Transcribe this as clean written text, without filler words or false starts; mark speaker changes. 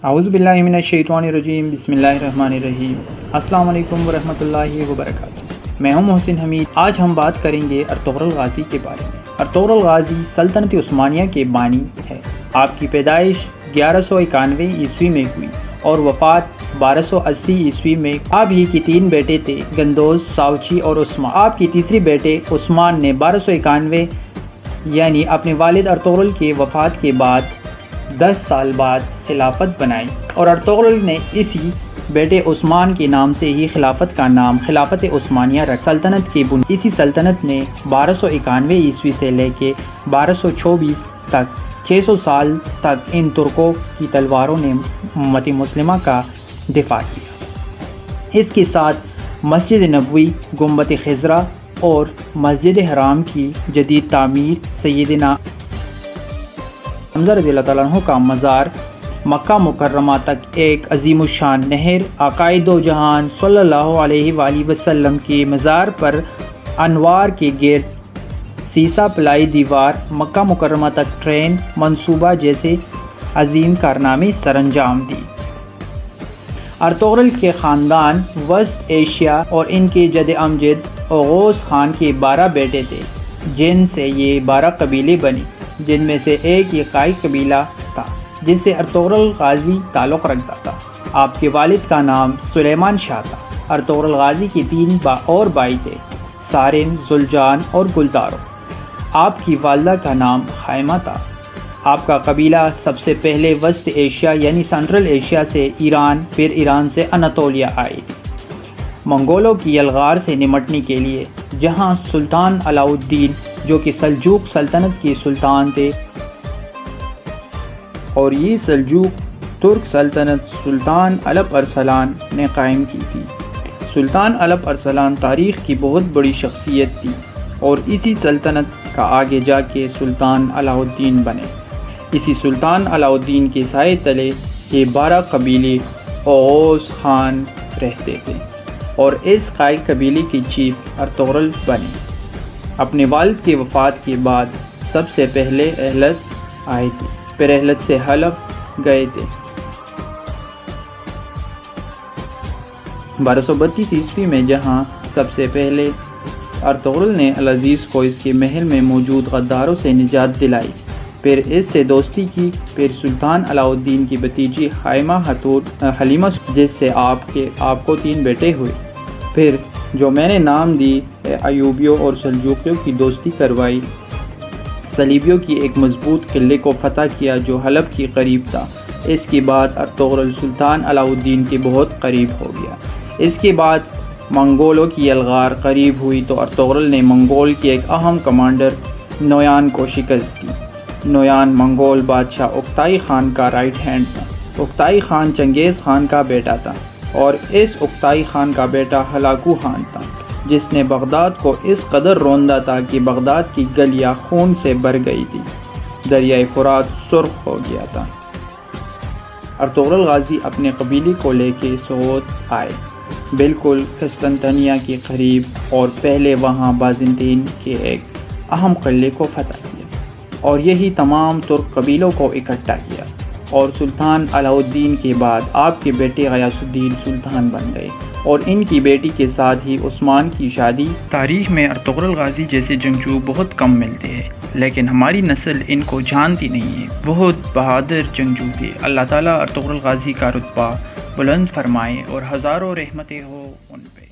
Speaker 1: اعوذ باللہ من الشیطان الرجیم، بسم اللہ الرحمن الرحیم۔ السلام علیکم ورحمۃ اللہ وبرکاتہ۔ میں ہوں محسن حمید۔ آج ہم بات کریں گے ارطغرل غازی کے بارے میں۔ ارطغرل غازی سلطنت عثمانیہ کے بانی ہے۔ آپ کی پیدائش 1191 عیسوی میں ہوئی اور وفات 1280 عیسوی میں۔ آپ ہی کے 3 بیٹے تھے، گندوز، ساوچی اور عثمان۔ آپ کی تیسری بیٹے عثمان نے 1291 یعنی اپنے والد ارطغرل کے وفات کے بعد 10 سال بعد خلافت بنائی، اور ارطغرل نے اسی بیٹے عثمان کے نام سے ہی خلافت کا نام خلافت عثمانیہ رکھا۔ سلطنت کی بنیاد اسی سلطنت نے 1291 عیسوی سے لے کے 1224 تک 600 سال تک ان ترکوں کی تلواروں نے امت مسلمہ کا دفاع کیا۔ اس کے ساتھ مسجد نبوی، گنبد خضرا اور مسجد حرام کی جدید تعمیر، سیدنا حمزہ رضی اللہ تعالیٰ عنہ کا مزار، مکہ مکرمہ تک ایک عظیم الشان نہر، آقائے دو جہان صلی اللہ علیہ وآلہ وسلم کے مزار پر انوار کے گرد سیسہ پلائی دیوار، مکہ مکرمہ تک ٹرین منصوبہ جیسے عظیم کارنامے سر انجام دی۔ ارطغرل کے خاندان وسط ایشیا اور ان کے جد امجد اوغوز خان کے 12 بیٹے تھے، جن سے یہ 12 قبیلے بنے، جن میں سے ایک یہ قائی قبیلہ تھا جس سے ارطغرل غازی تعلق رکھتا تھا۔ آپ کے والد کا نام سلیمان شاہ تھا۔ ارطغرل غازی کے 3 اور بھائی تھے، سارن، زلجان اور گلدارو۔ آپ کی والدہ کا نام خائمہ تھا۔ آپ کا قبیلہ سب سے پہلے وسط ایشیا یعنی سینٹرل ایشیا سے ایران، پھر ایران سے اناطولیہ آئے منگولوں کی یلغار سے نمٹنے کے لیے، جہاں سلطان علاء الدین جو کہ سلجوق سلطنت کے سلطان تھے، اور یہ سلجوق ترک سلطنت سلطان الپ ارسلان نے قائم کی تھی۔ سلطان الپ ارسلان تاریخ کی بہت بڑی شخصیت تھی اور اسی سلطنت کا آگے جا کے سلطان علاء الدین بنے۔ اسی سلطان علاء الدین کے سائے تلے یہ 12 قبیلے اوغوز خان رہتے تھے، اور اس قائی قبیلے کے چیف ارطغرل بنے۔ اپنے والد کی وفات کے بعد سب سے پہلے اہلت آئے تھے، پھر اہلت سے حلب گئے تھے۔ 1232 عیسوی میں جہاں سب سے پہلے ارطغرل نے العزیز کو اس کے محل میں موجود غداروں سے نجات دلائی، پھر اس سے دوستی کی، پھر سلطان علاء الدین کی بھتیجی خائمہ حلیمہ جس سے آپ کو 3 بیٹے ہوئے، پھر جو میں نے نام دی ایوبیوں اور سلجوقیوں کی دوستی کروائی، صلیبیوں کی ایک مضبوط قلعے کو فتح کیا جو حلب کے قریب تھا۔ اس کے بعد ارطغرل سلطان علاء الدین کے بہت قریب ہو گیا۔ اس کے بعد منگولوں کی یلغار قریب ہوئی تو ارطغرل نے منگول کے ایک اہم کمانڈر نویان کو شکست دی۔ نویان منگول بادشاہ اکتائی خان کا رائٹ ہینڈ تھا۔ اکتائی خان چنگیز خان کا بیٹا تھا، اور اس اکتائی خان کا بیٹا ہلاکو خان تھا، جس نے بغداد کو اس قدر روندا تھا کہ بغداد کی گلیاں خون سے بھر گئی تھی، دریائے فرات سرخ ہو گیا تھا۔ ارطغرل غازی اپنے قبیلے کو لے کے سعود آئے، بالکل قسطنطنیہ کے قریب، اور پہلے وہاں بازنطین کے ایک اہم قلعے کو فتح کیا، اور یہی تمام ترک قبیلوں کو اکٹھا کیا، اور سلطان علاء الدین کے بعد آپ کے بیٹے غیاث الدین سلطان بن گئے، اور ان کی بیٹی کے ساتھ ہی عثمان کی شادی۔ تاریخ میں ارطغرل غازی جیسے جنگجو بہت کم ملتے ہیں، لیکن ہماری نسل ان کو جانتی نہیں ہے۔ بہت بہادر جنگجو تھے۔ اللہ تعالیٰ ارطغرل غازی کا رتبہ بلند فرمائے اور ہزاروں رحمتیں ہو ان پہ۔